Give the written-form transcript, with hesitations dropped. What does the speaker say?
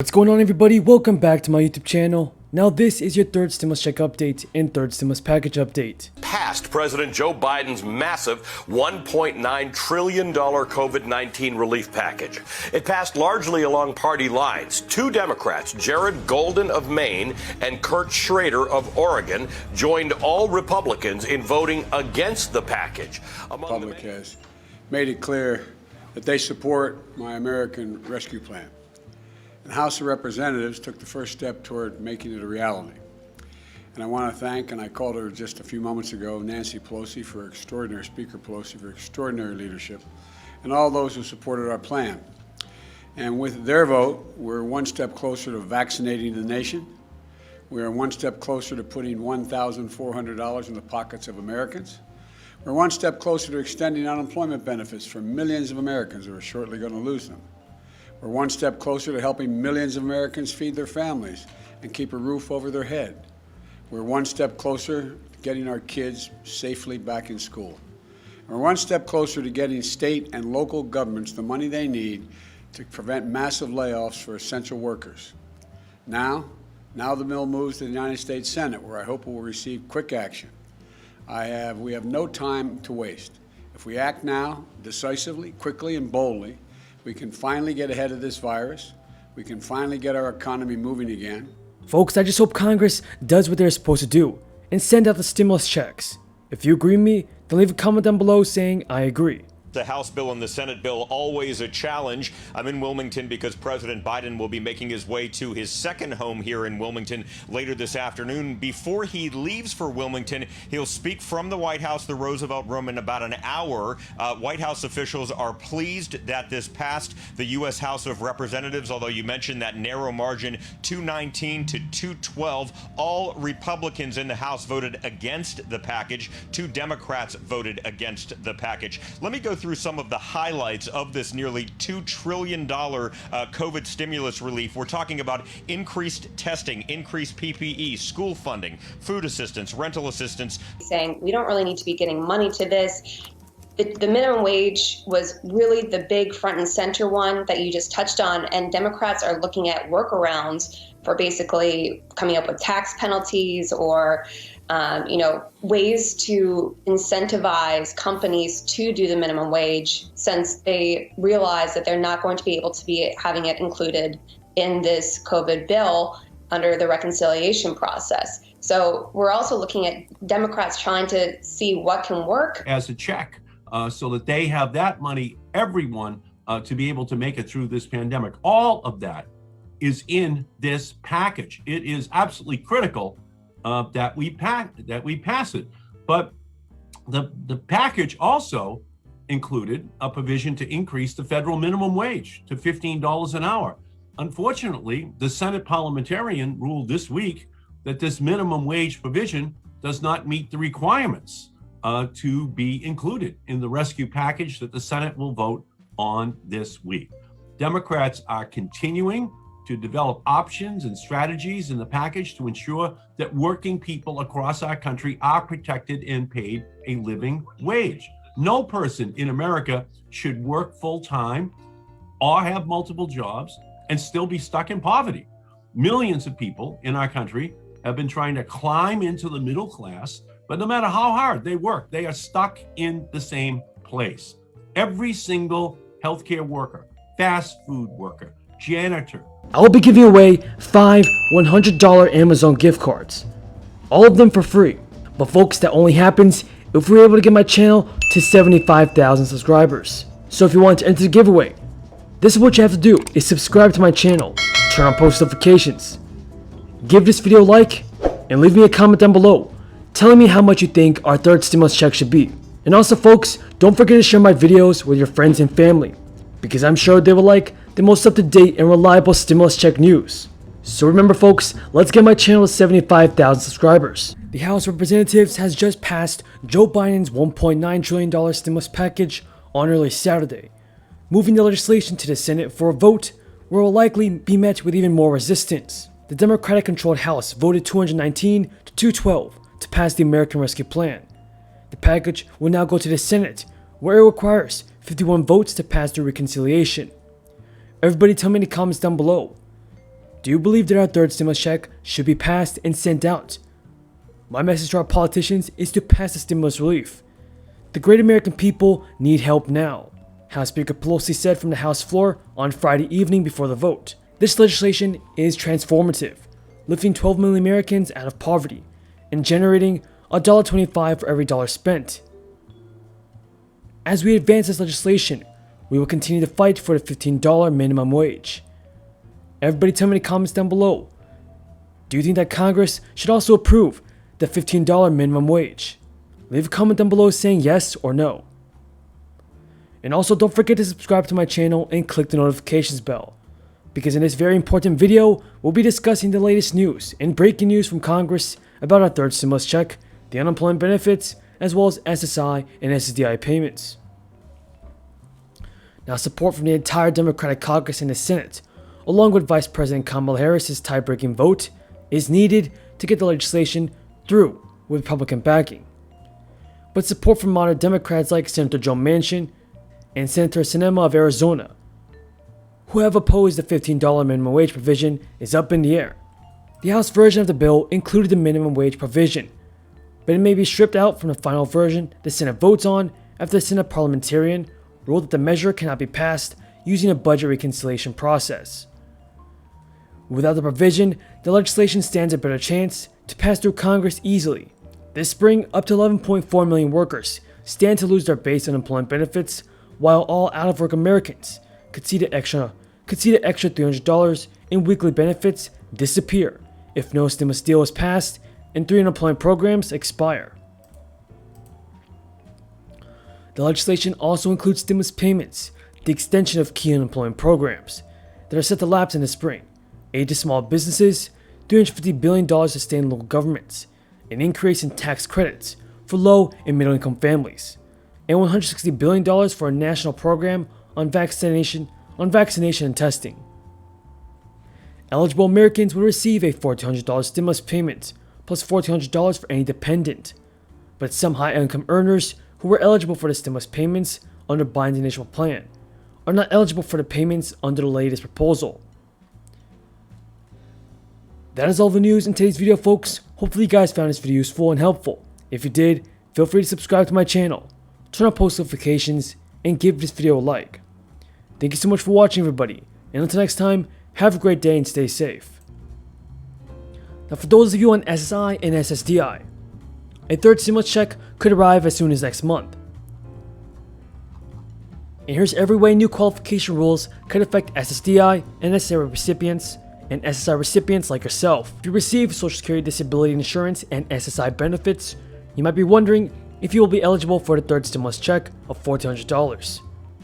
What's going on, everybody? Welcome back to my YouTube channel. Now this is your third stimulus check update and third stimulus package update. Passed President Joe Biden's massive $1.9 trillion COVID-19 relief package. It passed largely along party lines. Two Democrats, Jared Golden of Maine and Kurt Schrader of Oregon, joined all Republicans in voting against the package. The public has made it clear that they support my American Rescue Plan. The House of Representatives took the first step toward making it a reality. And I want to thank, and I called her just a few moments ago, Speaker Pelosi for extraordinary leadership, and all those who supported our plan. And with their vote, we're one step closer to vaccinating the nation. We are one step closer to putting $1,400 in the pockets of Americans. We're one step closer to extending unemployment benefits for millions of Americans who are shortly going to lose them. We're one step closer to helping millions of Americans feed their families and keep a roof over their head. We're one step closer to getting our kids safely back in school. We're one step closer to getting state and local governments the money they need to prevent massive layoffs for essential workers. Now the bill moves to the United States Senate, where I hope it will receive quick action. We have no time to waste. If we act now, decisively, quickly, and boldly, we can finally get ahead of this virus. We can finally get our economy moving again. Folks, I just hope Congress does what they're supposed to do and send out the stimulus checks. If you agree with me, then leave a comment down below saying I agree. The House bill and the Senate bill, always a challenge. I'm in Wilmington because President Biden will be making his way to his second home here in Wilmington later this afternoon. Before he leaves for Wilmington, he'll speak from the White House, the Roosevelt Room, in about an hour. White House officials are pleased that this passed the U.S. House of Representatives, although you mentioned that narrow margin, 219 to 212. All Republicans in the House voted against the package. Two Democrats voted against the package. Let me go through some of the highlights of this nearly $2 trillion COVID stimulus relief. We're talking about increased testing, increased PPE, school funding, food assistance, rental assistance. Saying we don't really need to be getting money to this. The minimum wage was really the big front and center one that you just touched on, and Democrats are looking at workarounds for basically coming up with tax penalties or ways to incentivize companies to do the minimum wage, since they realize that they're not going to be able to be having it included in this COVID bill under the reconciliation process. So we're also looking at Democrats trying to see what can work as a check so that they have that money, everyone, to be able to make it through this pandemic. All of that is in this package. It is absolutely critical that we pass it. But the package also included a provision to increase the federal minimum wage to $15 an hour. Unfortunately, the Senate parliamentarian ruled this week that this minimum wage provision does not meet the requirements to be included in the rescue package that the Senate will vote on this week. Democrats are continuing to develop options and strategies in the package to ensure that working people across our country are protected and paid a living wage. No person in America should work full-time or have multiple jobs and still be stuck in poverty. Millions of people in our country have been trying to climb into the middle class, but no matter how hard they work, they are stuck in the same place. Every single healthcare worker, fast food worker, janitor. I will be giving away 5 $100 Amazon gift cards. All of them for free. But folks, that only happens if we're able to get my channel to 75,000 subscribers. So if you want to enter the giveaway, this is what you have to do, is subscribe to my channel, turn on post notifications, give this video a like, and leave me a comment down below telling me how much you think our third stimulus check should be. And also folks, don't forget to share my videos with your friends and family, because I'm sure they will like the most up-to-date and reliable stimulus check news. So remember folks, let's get my channel to 75,000 subscribers. The House of Representatives has just passed Joe Biden's $1.9 trillion stimulus package on early Saturday, moving the legislation to the Senate for a vote where it will likely be met with even more resistance. The Democratic-controlled House voted 219 to 212 to pass the American Rescue Plan. The package will now go to the Senate, where it requires 51 votes to pass the reconciliation. Everybody tell me in the comments down below, Do you believe that our third stimulus check should be passed and sent out? My message to our politicians is to pass the stimulus relief. The great American people need help now. House Speaker Pelosi said from the House floor on Friday evening before the vote. This legislation is transformative, lifting 12 million Americans out of poverty and generating $1.25 for every dollar spent. As we advance this legislation, we will continue to fight for the $15 minimum wage. Everybody tell me in the comments down below, do you think that Congress should also approve the $15 minimum wage? Leave a comment down below saying yes or no. And also don't forget to subscribe to my channel and click the notifications bell, because in this very important video, we'll be discussing the latest news and breaking news from Congress about our third stimulus check, the unemployment benefits, as well as SSI and SSDI payments. Now, support from the entire Democratic caucus in the Senate, along with Vice President Kamala Harris's tie-breaking vote, is needed to get the legislation through with Republican backing. But support from moderate Democrats like Senator Joe Manchin and Senator Sinema of Arizona, who have opposed the $15 minimum wage provision, is up in the air. The House version of the bill included the minimum wage provision, but it may be stripped out from the final version the Senate votes on after the Senate parliamentarian ruled that the measure cannot be passed using a budget reconciliation process. Without the provision, the legislation stands a better chance to pass through Congress easily. This spring, up to 11.4 million workers stand to lose their base unemployment benefits, while all out-of-work Americans could see the extra $300 in weekly benefits disappear if no stimulus deal is passed and 3 unemployment programs expire. The legislation also includes stimulus payments, the extension of key unemployment programs that are set to lapse in the spring, aid to small businesses, $350 billion to state and local governments, an increase in tax credits for low and middle income families, and $160 billion for a national program on vaccination and testing. Eligible Americans will receive a $1,400 stimulus payment plus $1,400 for any dependent, but some high-income earners who were eligible for the stimulus payments under Biden's initial plan are not eligible for the payments under the latest proposal. That is all the news in today's video, folks. Hopefully you guys found this video useful and helpful. If you did, feel free to subscribe to my channel, turn on post notifications, and give this video a like. Thank you so much for watching, everybody, and until next time, have a great day and stay safe. Now, for those of you on SSI and SSDI, a third stimulus check could arrive as soon as next month. And here's every way new qualification rules could affect SSDI and SSI recipients and SSI recipients like yourself. If you receive Social Security Disability Insurance and SSI benefits, you might be wondering if you will be eligible for the third stimulus check of $1,400.